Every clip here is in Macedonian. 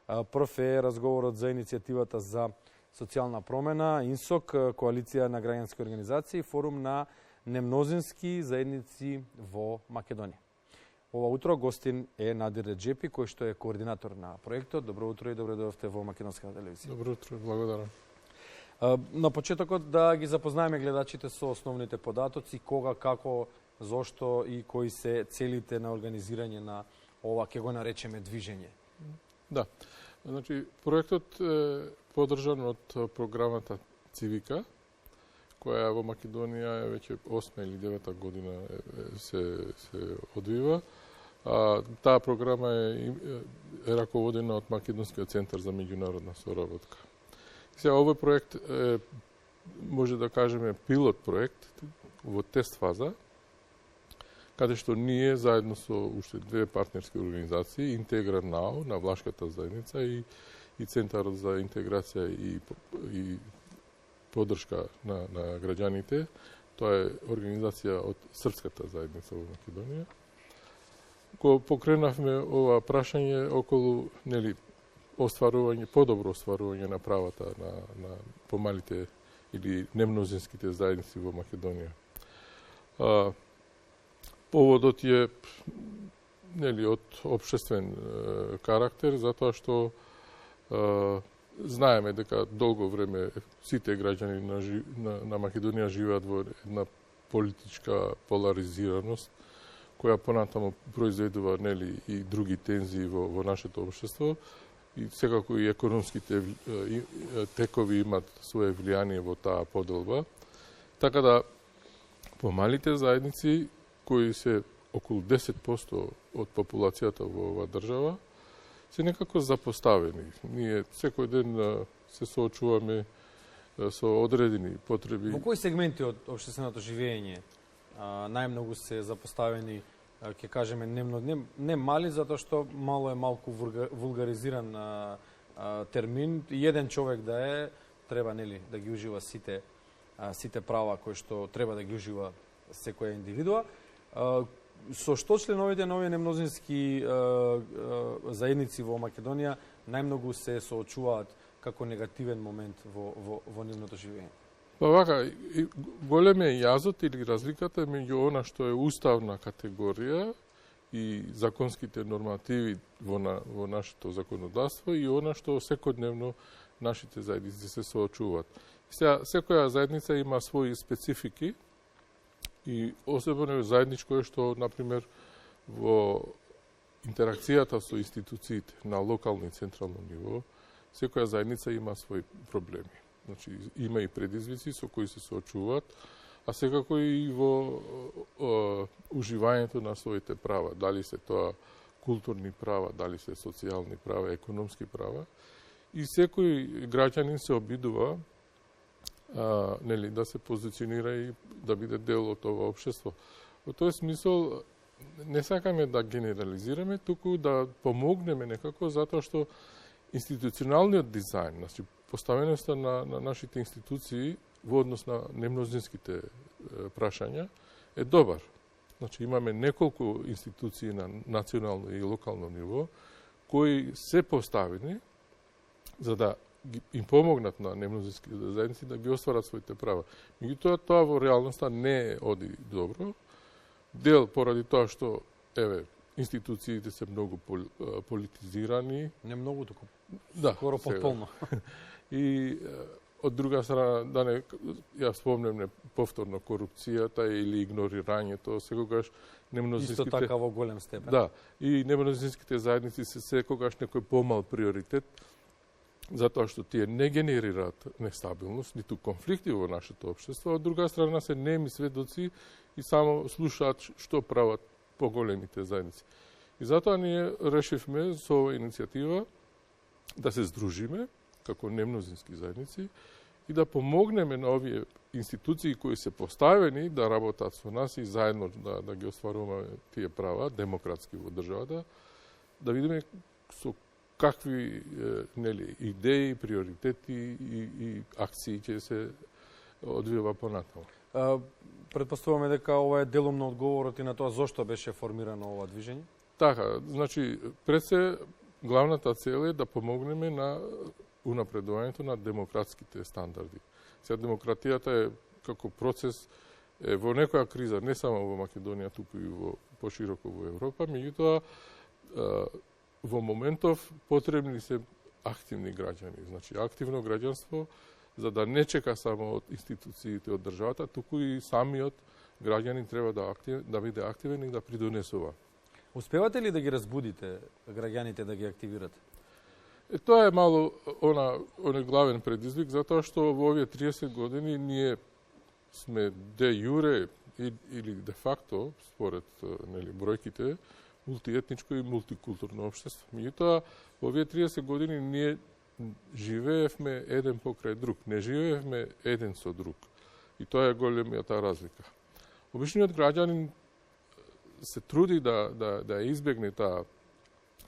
Прв е разговорот за иницијативата за социјална промена, ИНСОК, коалиција на граѓански организации, форум на немнозински заедници во Македонија. Ова утро гостин е Надир Реджепи, кој што е координатор на проектот. Добро утро и добро дојдовте во Македонската телевизија. Добро утро, благодарам. На почетокот да ги запознаеме гледачите со основните податоци, кога, како, зошто и кои се целите на организирање на ова, ќе го наречеме, движење. Да. Значи, проектот е подржан од програмата Цивика, која во Македонија е веќе 8 или 9 година се одвива. Таа програма е раководена од Македонскиот центар за меѓународна соработка. Сега, овој проект е, може да кажеме, пилот проект во тест фаза, каде што ние заедно со уште две партнерски организации, Интегра НАО на Влашката заедница и Центарот за интеграција и поддршка на граѓаните, тоа е организација од Српската заедница во Македонија, го покренавме ова прашање околу подобро остварување на правата на помалите или немнозинските заедници во Македонија. Поводот е од општествен карактер, затоа што знаеме дека долго време сите граѓани на Македонија живеат во една политичка поларизираност, која понатаму произведува и други тензии во нашето општество, и секако и економските текови имат свое влијание во таа поделба. Така да, помалите заедници, кои се околу 10% од популацијата во оваа држава, се некако запоставени. Ние секој ден се соочуваме со одредени потреби. Во кои сегменти од општественото живење најмногу се запоставени, ќе кажеме, не мали, затоа што мало е малку вулгаризиран термин. Еден човек да е, треба да ги ужива сите права кои што треба да ги ужива секоја индивидуа. Со што членовите на овие немнозински заедници во Македонија најмногу се соочуваат како негативен момент во нивното живење? Па вака, голем е јазот или разликата меѓу она што е уставна категорија и законските нормативи во нашето законодавство и она што секојдневно нашите заедници се соочуваат. Сега, секоја заедница има своји специфики и особено е заедничко е што, например, во интеракцијата со институциите на локално и централно ниво, секоја заедница има своји проблеми. Значи, има и предизвици со кои се соочуваат, а секако и во уживањето на своите права. Дали се тоа културни права, дали се социјални права, економски права. И секој граѓанин се обидува да се позиционира и да биде дел од ова општество. Во тој смисол, не сакаме да генерализираме, туку да помогнеме некако, затоа што институционалниот дизајн, значи поставеноста на нашите институции во однос на немнозинските прашања е добар. Значи имаме неколку институции на национално и локално ниво кои се поставени за да им помогнат на немнозинските заедници да ги остварат своите права. Меѓутоа, тоа во реалноста не оди добро. Дел поради тоа што, институциите се многу политизирани. Не многу, туку скоро потполно. И од друга страна, ја спомнем повторно корупцијата или игнорирањето, секогаш немнозинските... Исто така во голем степен. Да, и немнозинските заедници се секогаш некој помал приоритет, затоа што тие не генерираат нестабилност, ниту конфликти во нашето општество, од друга страна се неми сведоци и само слушаат што прават поголемите заедници. И затоа ние решивме со оваа иницијатива да се здружиме како немнозински заедници и да помогнеме на овие институции кои се поставени да работат со нас и заедно да ги остваруваме тие права демократски во државата, да видиме со какви идеи, приоритети и акции ќе се одвива понатаму. Предпоставуваме дека ова е делумно одговорот и на тоа зошто беше формирано ова движење? Така, значи, пред се главната цел е да помогнеме на унапредувањето на демократските стандарди. Сега демократијата е како процес во некоја криза, не само во Македонија, туку и во пошироко во Европа, меѓутоа во моментов потребни се активни граѓани, значи активно граѓанство, за да не чека само од институциите од државата, туку и самиот граѓанин треба да биде активен и да придонесува. Успевате ли да ги разбудите граѓаните да ги активирате? Тоа е мало оне главен предизвик, затоа што во овие 30 години ние сме де јуре или де факто, според бројките, мултиетничко и мултикултурно општество. Меѓутоа, во овие 30 години ние живеевме еден покрај друг, не живеевме еден со друг. И тоа е големијата разлика. Обичниот граѓанин се труди да избегне таа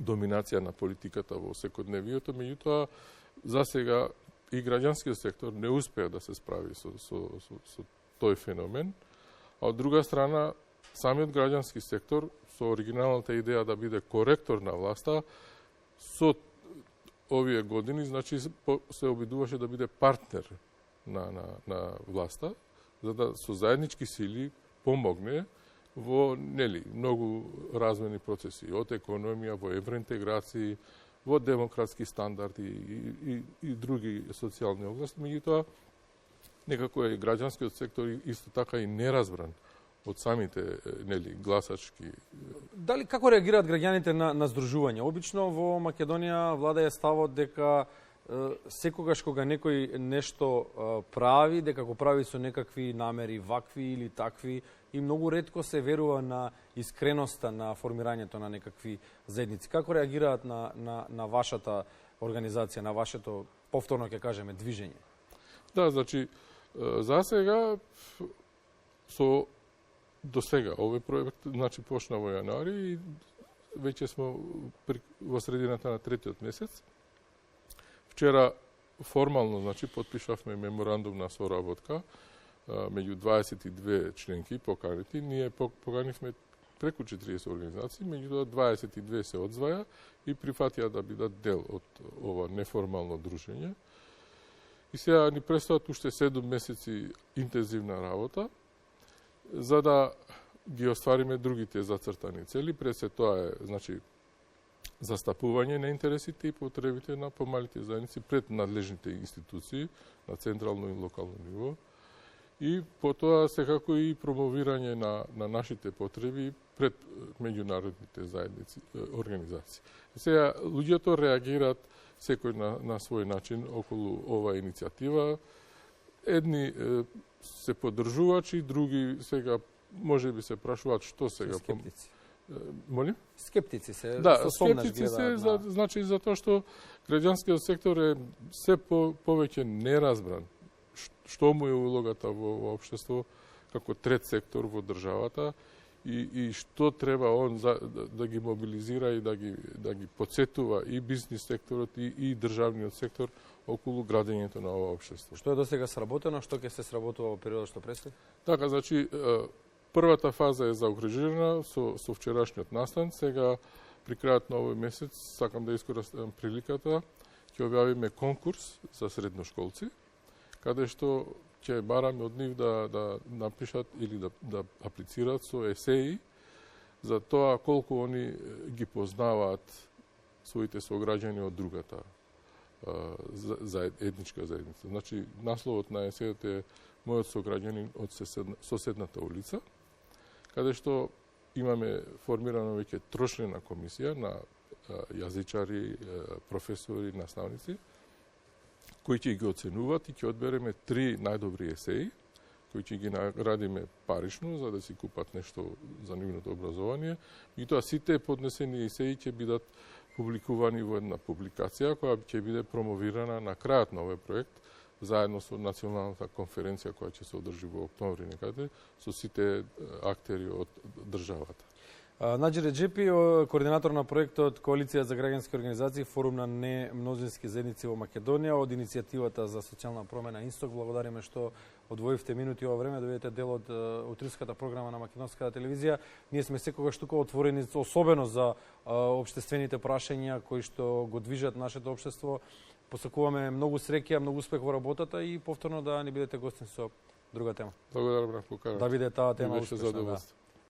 доминација на политиката во секојдневието, меѓутоа за сега и граѓанскиот сектор не успеа да се справи со тој феномен, а од друга страна самиот граѓански сектор со оригиналната идеја да биде коректор на власта со овие години, значи се обидуваше да биде партнер на власта, за да со заеднички сили помогне во многу развојни процеси, од економија, во евроинтеграција, во демократски стандарди и други социјални области, меѓутоа некако е граѓанскиот сектор исто така и неразбран од самите гласачки. Дали како реагираат граѓаните на здружување? Обично во Македонија влада е ставот дека секогаш кога некој нешто прави, дека го прави со некакви намери вакви или такви, и многу ретко се верува на искреноста на формирањето на некакви заедници. Како реагираат на вашата организација, на вашето, повторно ќе кажеме, движење? Да, значи, за сега, до сега, овој проект, значи, почна во јануари и веќе смо во средината на третиот месец. Вчера формално, значи, потпишавме меморандум на соработка меѓу 22 членки поканети. Ние поканивме преку 40 организации, меѓутоа 22 се одзваја и прифатија да бидат дел од ова неформално дружење. И сега ни престојат уште 7 месеци интензивна работа, за да ги оствариме другите зацртани цели. Пред се тоа е, значи, застапување на интересите и потребите на помалите заедници пред надлежните институции на централно и локално ниво. И потоа секако и промовирање на нашите потреби пред меѓународните заедници, организации. Сега, луѓето реагираат секој на свој начин околу оваа иницијатива. Едни се поддржувачи, други сега може би се прашуваат што сега... Скептици. Молим? Скептици се. Да, скептици се, значи затоа што граѓанскиот сектор е се повеќе неразбран. Што му е улогата во општество како трет сектор во државата и што треба он да ги мобилизира и да ги подсетува и бизнис секторот и државниот сектор околу градењето на ова општество. Што е досега сработено, што ќе се сработува во периодот што предстои? Така, значи првата фаза е заокружирана со вчерашниот настан. Сега при крајот на овој месец сакам да искористам приликата ќе објавиме конкурс за средношколци, каде што ќе бараме од нив да напишат или да аплицираат со есеи за тоа колку они ги познаваат своите сограѓани од другата етничка заедница. Значи, насловот на есејот е мојот сограѓанин од соседната улица, каде што имаме формирана веќе трочлена комисија на јазичари, професори, наставници, кои ќе ги оценуваат и ќе одбереме 3 најдобри есеи, кои ќе ги наградиме парично, за да си купат нешто за нивното образование. И тоа сите поднесени есеи ќе бидат публикувани во една публикација, која ќе биде промовирана на крајот на овој проект, заедно со националната конференција која ќе се одржи во октомври некаде, со сите актери од државата. Наџи Реджепи, координатор на проектот Коалиција за граѓански организации, форум на немнозински заедници во Македонија, од иницијативата за социјална промена Инсток. Благодариме што одвоивте минути ова време да бидете дел од утринската програма на македонската телевизија. Ние сме секогаш тука отворени, особено за општествените прашања кои што го движат нашето општество. Посакуваме многу среќа, многу успех во работата и повторно да ни бидете гостин со друга тема. Благодарам на поканата. Да биде таа тема успешна. Да.